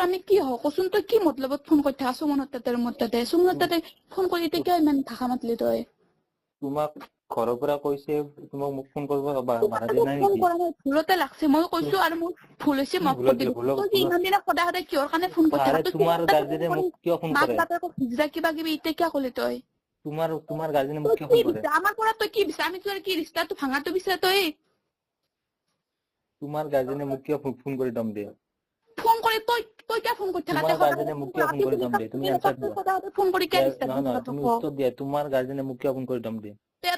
কাৰণে কি হ কচোন তই কি মতলবত ফোন কৰি থাকা সুমনৰ তাতে সুমনৰ তাতে ফোন কৰি এতিয়া ইমান ভাষা মাতলি তই তোমাক ঘৰৰ পৰা কৈছে তোমাক মোক ফোন কৰিব বাধা দিয়া নাই ফোন নেকি কৰা নাই ভুলতে লাগছে মই কৈছো আৰু মোৰ ভুল হৈছে মই কৈ দিলো তই ইমান দিনা সদায় কিহৰ কাৰণে ফোন কৰি থাকা তই তোমাৰ গাৰ্জেনে মোক কিয় ফোন মাক কৰে বাপেকক ভিজা কিবা কিবি এতিয়া কিয় কলি তই তোমাৰ গাৰ্জেনে মোক তই কিয় কি ফোন কৰে বিচাৰ আমাৰ পৰা তই কি বিচাৰ আমি তোৰ কি ৰিষ্টাটো ভাঙাটো বিচাৰ তই তোমাৰ গাৰ্জেনে মোক কিয় ফোন কৰি দম দিয়ে ফোন কৰি তই তই কিয় ফোন কৰি থাকা তোমাৰ গাৰ্জেনে মোক কিয় ফোন কৰি দম দিয়ে তুমি এনসাৰ দিয়া সদায় ফোন কৰি কিয় ৰিষ্টাটো নহয় নহয় তুমি উত্তৰ দিয়া তোমাৰ গাৰ্জেনে মোক কিয় ফোন কৰি দম দিয়ে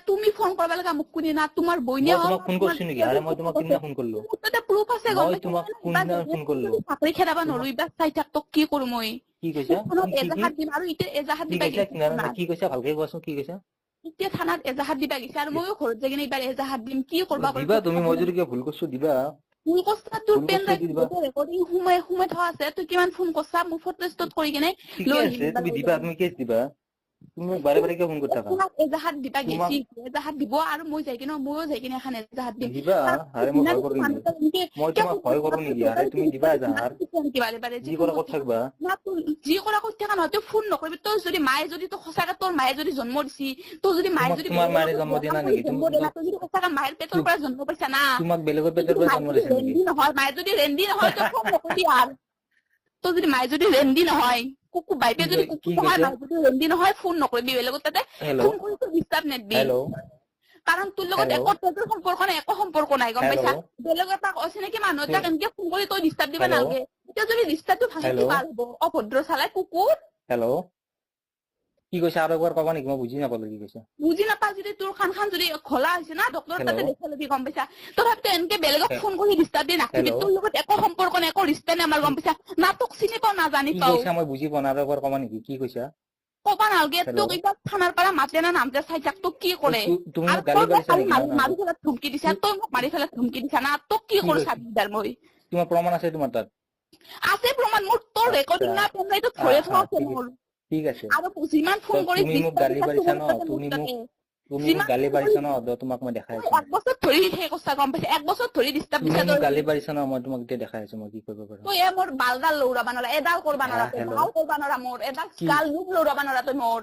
তুমি ফোন কৰিব লগা মোক কোনে না তোমাৰ বইনিয়া মই তোমাক ফোন কৰিছো নেকি আৰে মই তোমাক কিন্না ফোন কৰিলো তাতে প্ৰুফ আছে মই তোমাক কোনদিনা ফোন কৰিলো চাকৰি খেদাব নৰো ইবাৰ চাই থাক তোক কি কৰো মই কি কৈছা এজাহাত দিম আৰু এতিয়া এজাহাত দিবা কি কৈছা ভালকে কোৱাচোন কি কৈছা এতিয়া থানাত এজাহাত দিবা গৈছে আৰু ময়ো ঘৰত যাই কিনে এইবাৰ এজাহাত দিম কি কৰবা দিবা তুমি মই যদি কিয় ভুল কৰিছো দিবা ফোন কৰছা তোৰ পেন ৰেকৰ্ডিং সোমাই থোৱা আছে তই কিমান ফোন কৰছা মোৰ ফটো ষ্টট কৰি কিনে ঠিকে আছে তুমি দিবা তুমি কেছ দিবা তুমি মোক বাৰে বাৰে কিয় ফোন কৰি থাকা এজাহাত দিবা গেছি এজাহাত দিব আৰু মই যাই কিনে ময়ো যাই কিনে এখন এজাহাত দিম দিবা আৰে মই ভয় কৰো নেকি মই তোমাক ভয় কৰো নেকি আৰে তুমি দিবা এজাহাত যি কৰা কথা থাকবা যি কৰা কথা থাকা নহয় তই ফোন নকৰিবি তই যদি মায়ে যদি তোক সঁচাকে তোৰ মায়ে যদি জন্ম দিছি তোৰ যদি মায়ে যদি তোমাৰ মায়ে জন্ম দিয়া নাই নেকি তই যদি সঁচাকে মায়েৰ পেটৰ পৰা জন্ম পাইছা না তোমাক বেলেগৰ পেটৰ পৰা জন্ম দিছে নেকি নহয় মায়ে যদি ৰেন্দি নহয় তই ফোন নকৰিবি আৰু তই যদি মায়ে যদি ৰেন্দি নহয় কুকু বাইপে যদি কুকু তোমাৰ মায়ে যদি ৰেন্দি নহয় ফোন নকৰিবি বেলেগৰ তাতে ফোন কৰি তই ডিষ্টাৰ্ব নেদবি কাৰণ তোৰ লগত একো তোৰ সম্পৰ্ক নাই একো সম্পৰ্ক নাই গম পাইছা বেলেগৰ পৰা অচিনাকি মানুহ এটাক এনেকে ফোন কৰি তই ডিষ্টাৰ্ব দিবা নালাগে এতিয়া যদি ডিষ্টাৰ্বটো ভাঙি কি ভাল হ'ব অভদ্ৰ চালাই কুকুৰ হেল্ল' কি কৈছা আৰু একবাৰ কবা নেকি মই বুজি নাপালো কি কৈছা বুজি নাপা যদি তোৰ খান যদি খোলা হৈছে না ডক্টৰ তাতে দেখাই লবি গম পাইছা তথাপিতো এনেকে বেলেগক ফোন কৰি ডিষ্টাৰ্ব দি নাখিবি তোৰ লগত একো সম্পৰ্ক নাই একো ৰিষ্টা নাই আমাৰ গম পাইছা না তোক চিনি পাও না জানি পাও মই বুজি পোৱা নাই আৰু একবাৰ কবা নেকি কি কৈছা কবা নালগে তোক এইবাৰ থানাৰ পৰা মাতে না নামতে চাই যাক তোক কি কৰে মাৰি ফেলাত ধমকি দিছা তই মোক মাৰি ফেলাত ধমকি দিছা না তোক কি কৰো চাবিদাৰ মই তোমাৰ প্ৰমাণ আছে তোমাৰ তাত আছে প্ৰমাণ মোৰ তোৰ ৰেকৰ্ডিং না পেনড্ৰাইভত ধৰে থোৱা আছে মোৰ ঠিক আছে আৰু যিমান ফোন কৰি তুমি মোক গালি পাৰিছা ন তুমি মোক গালি পাৰিছা ন তোমাক মই দেখাই আছো এক বছৰ ধৰি সেই কথা গম পাইছা এক বছৰ ধৰি ডিষ্টাৰ্ব দিছা তুমি গালি পাৰিছা ন মই তোমাক এতিয়া দেখাই আছো মই কি কৰিব পাৰো তই মোৰ বালডাল লৌৰাবা নৰা এডাল কৰবা নৰা ভাল কৰবা নৰা মোৰ এডাল গাল লুক লৌৰাবা নৰা তই মোৰ